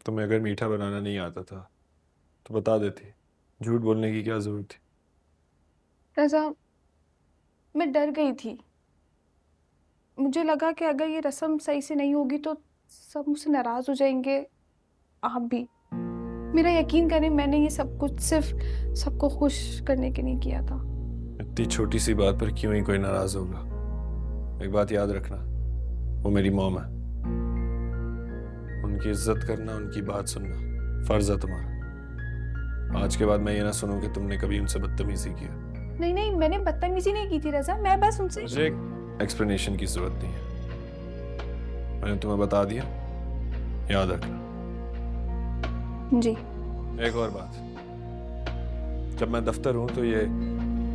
तुम्हें अगर मीठा बनाना नहीं आता था तो बता देती, झूठ बोलने की क्या जरूरत थी। रज़ा, मैं डर गई थी। मुझे लगा कि अगर ये रस्म सही से नहीं होगी तो सब मुझसे नाराज हो जाएंगे, आप भी। मेरा यकीन करें, मैंने ये सब कुछ सिर्फ सबको खुश करने के लिए किया था। इतनी छोटी सी बात पर क्यों ही कोई नाराज होगा। एक बात याद रखना, वो मेरी मॉम है। उनकी इज्जत करना, उनकी बात सुनना फर्ज है तुम्हारा। आज के बाद मैं ये ना सुनूं कि तुमने कभी उनसे बदतमीजी किया। नहीं नहीं, मैंने बदतमीजी नहीं की थी रज़ा, मैं बस उनसे। मुझे एक्सप्लेनेशन की जरूरत नहीं है, मैंने तुम्हें बता दिया, याद रखना। जी। एक और बात, जब मैं दफ्तर हूं तो ये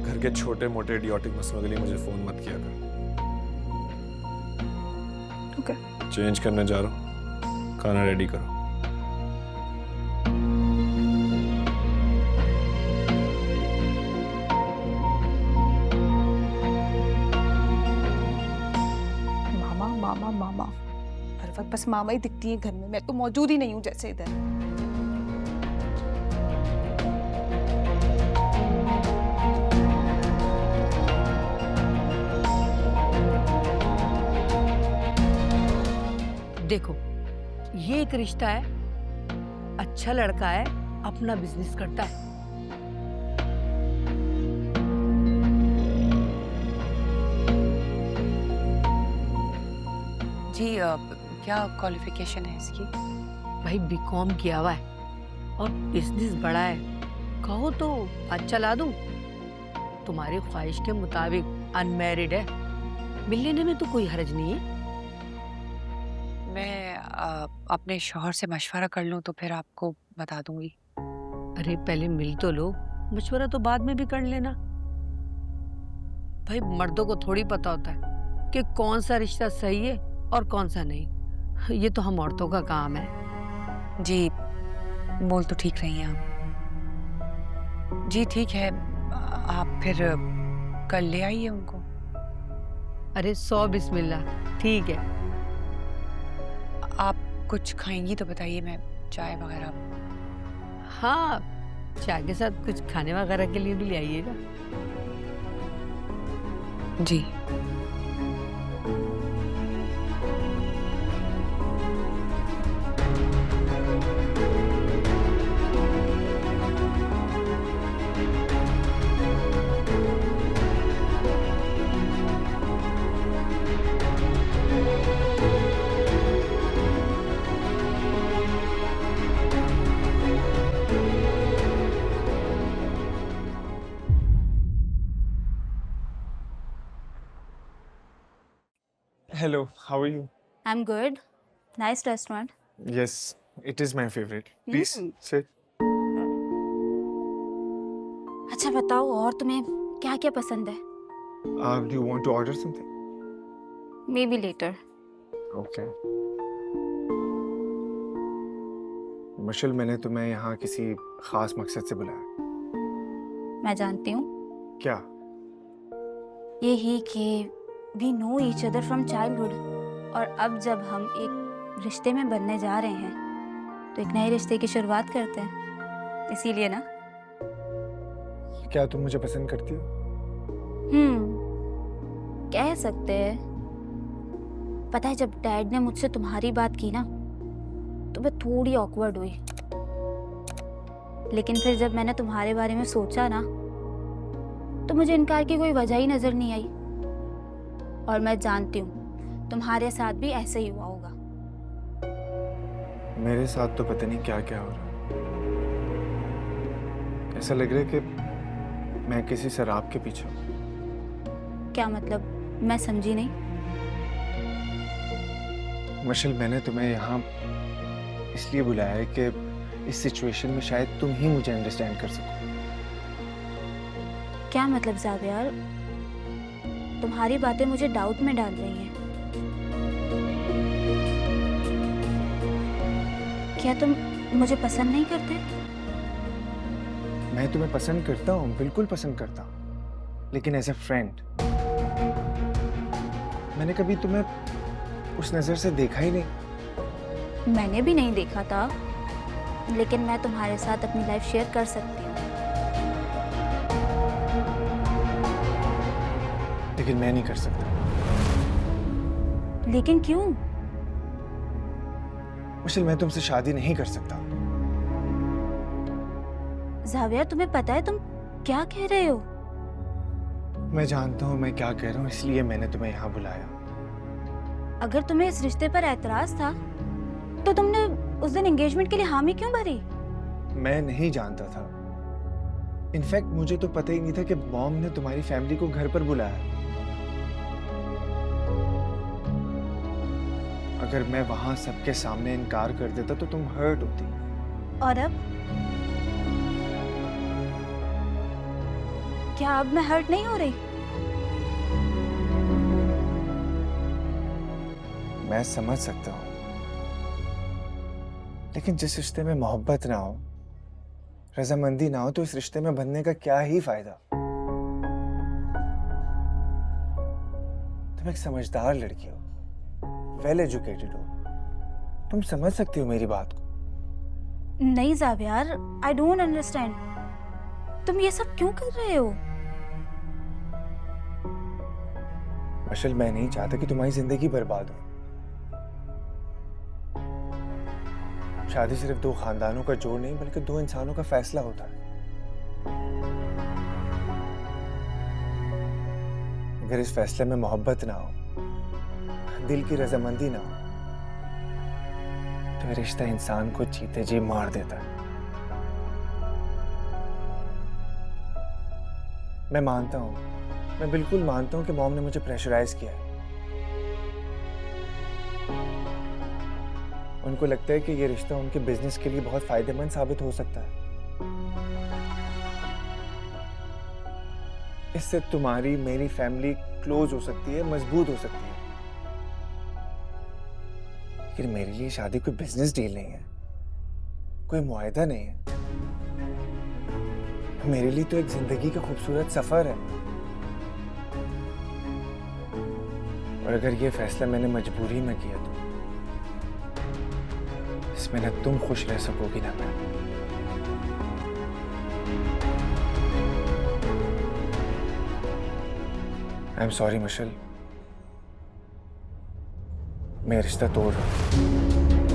घर के छोटे मोटे इडियोटिक मसलों के लिए मुझे फोन मत किया कर। ओके। चेंज करने जा रहा हूँ, खाना रेडी करो। मामा मामा मामा, हर वक्त बस मामा ही दिखती है घर में। मैं तो मौजूद ही नहीं हूँ जैसे इधर। देखो, ये एक रिश्ता है, अच्छा लड़का है, अपना बिजनेस करता है। जी क्या क्वालिफिकेशन है इसकी? भाई बीकॉम किया हुआ है और बिजनेस बड़ा है। कहो तो आज चला दूं। तुम्हारी ख्वाहिश के मुताबिक अनमैरिड है, मिल लेने में तो कोई हर्ज नहीं है। मैं अपने शौहर से मशवरा कर लूं तो फिर आपको बता दूंगी। अरे पहले मिल तो लो, मशवरा तो बाद में भी कर लेना। भाई मर्दों को थोड़ी पता होता है कि कौन सा रिश्ता सही है और कौन सा नहीं। ये तो हम औरतों का काम है। जी, बोल तो ठीक रही हैं आप। जी ठीक है, आप फिर कल ले आइए उनको। अरे 100 बिस्मिल्लाह, ठीक है। आप कुछ खाएंगी तो बताइए, मैं चाय वगैरह। हाँ, चाय के साथ कुछ खाने वगैरह के लिए भी ले आइएगा। जी। Hello, how are you? I'm good. Nice restaurant. Yes, it is my favorite. Please sit. अच्छा बताओ, और तुम्हें क्या क्या पसंद है? Do you want to order something? Maybe later. Okay. मशल, मैंने तुम्हें यहाँ किसी खास मकसद से बुलाया। मैं जानती हूँ। क्या? यही कि we know each other from childhood, और अब जब हम एक रिश्ते में बनने जा रहे हैं तो एक नए रिश्ते की शुरुआत करते हैं, इसीलिए ना। क्या तुम मुझे पसंद करती हो? कह सकते हैं। पता है, जब डैड ने मुझसे तुम्हारी बात की ना तो मैं थोड़ी ऑकवर्ड हुई, लेकिन फिर जब मैंने तुम्हारे बारे में सोचा ना तो मुझे इनकार की कोई वजह ही नजर नहीं आई। और मैं जानती हूँ तुम्हारे साथ भी ऐसे ही हुआ होगा। मेरे साथ तो पता नहीं क्या क्या हो रहा है। ऐसा लग रहा है कि मैं किसी शराब के पीछे हूँ। क्या मतलब? मैं समझी नहीं। मशल, मैंने तुम्हें यहाँ इसलिए बुलाया है कि इस सिचुएशन में शायद तुम ही मुझे अंडरस्टैंड कर सको। क्या मतलब ज़ावियार? तुम्हारी बातें मुझे डाउट में डाल रही हैं। क्या तुम मुझे पसंद नहीं करते? मैं तुम्हें पसंद करता हूँ, बिल्कुल पसंद करता हूँ, लेकिन एज ए फ्रेंड। मैंने कभी तुम्हें उस नजर से देखा ही नहीं। मैंने भी नहीं देखा था, लेकिन मैं तुम्हारे साथ अपनी लाइफ शेयर कर सकती हूँ। लेकिन मैं नहीं कर सकता। लेकिन क्यों? मिशेल, मैं तुमसे शादी नहीं कर सकता। जावियर, तुम्हें पता है तुम क्या कह रहे हो? मैं जानता हूँ मैं क्या कह रहा हूँ, इसलिए मैंने तुम्हें यहाँ बुलाया। अगर तुम्हें इस रिश्ते पर एतराज था तो तुमने उस दिन एंगेजमेंट के लिए हामी क्यों भरी? मैं नहीं जानता था। इनफैक्ट मुझे तो पता ही नहीं था कि मॉम ने तुम्हारी फैमिली को घर पर बुलाया। अगर मैं वहां सबके सामने इनकार कर देता तो तुम हर्ट होती। और अब क्या अब मैं हर्ट नहीं हो रही? मैं समझ सकता हूँ, लेकिन जिस रिश्ते में मोहब्बत ना हो, रजामंदी ना हो, तो इस रिश्ते में बंधने का क्या ही फायदा। तुम एक समझदार लड़की हो, वेल एजुकेटेड हो, तुम समझ सकती हो मेरी बात को। नहीं जावियर, आई डोंट अंडरस्टैंड। तुम ये सब क्यों कर रहे हो? मशल, मैं नहीं चाहता कि तुम्हारी जिंदगी बर्बाद हो। शादी सिर्फ दो खानदानों का जोड़ नहीं, बल्कि दो इंसानों का फैसला होता है। अगर इस फैसले में मोहब्बत ना हो, दिल की रजामंदी ना हो, तो ये रिश्ता इंसान को जीते जी मार देता है। मैं मानता हूं, मैं बिल्कुल मानता हूं कि मॉम ने मुझे प्रेशराइज किया है। उनको लगता है कि ये रिश्ता उनके बिजनेस के लिए बहुत फायदेमंद साबित हो सकता है। इससे तुम्हारी मेरी फैमिली क्लोज हो सकती है, मजबूत हो सकती है। लेकिन मेरे लिए शादी कोई बिजनेस डील नहीं है, कोई मुआहदा नहीं है। मेरे लिए तो एक जिंदगी का खूबसूरत सफर है। और अगर ये फैसला मैंने मजबूरी में किया तो इसमें ना तुम खुश रह सकोगी ना मैं। आई एम सॉरी मिशेल, मैं रिश्ता तोड़ रहा हूं।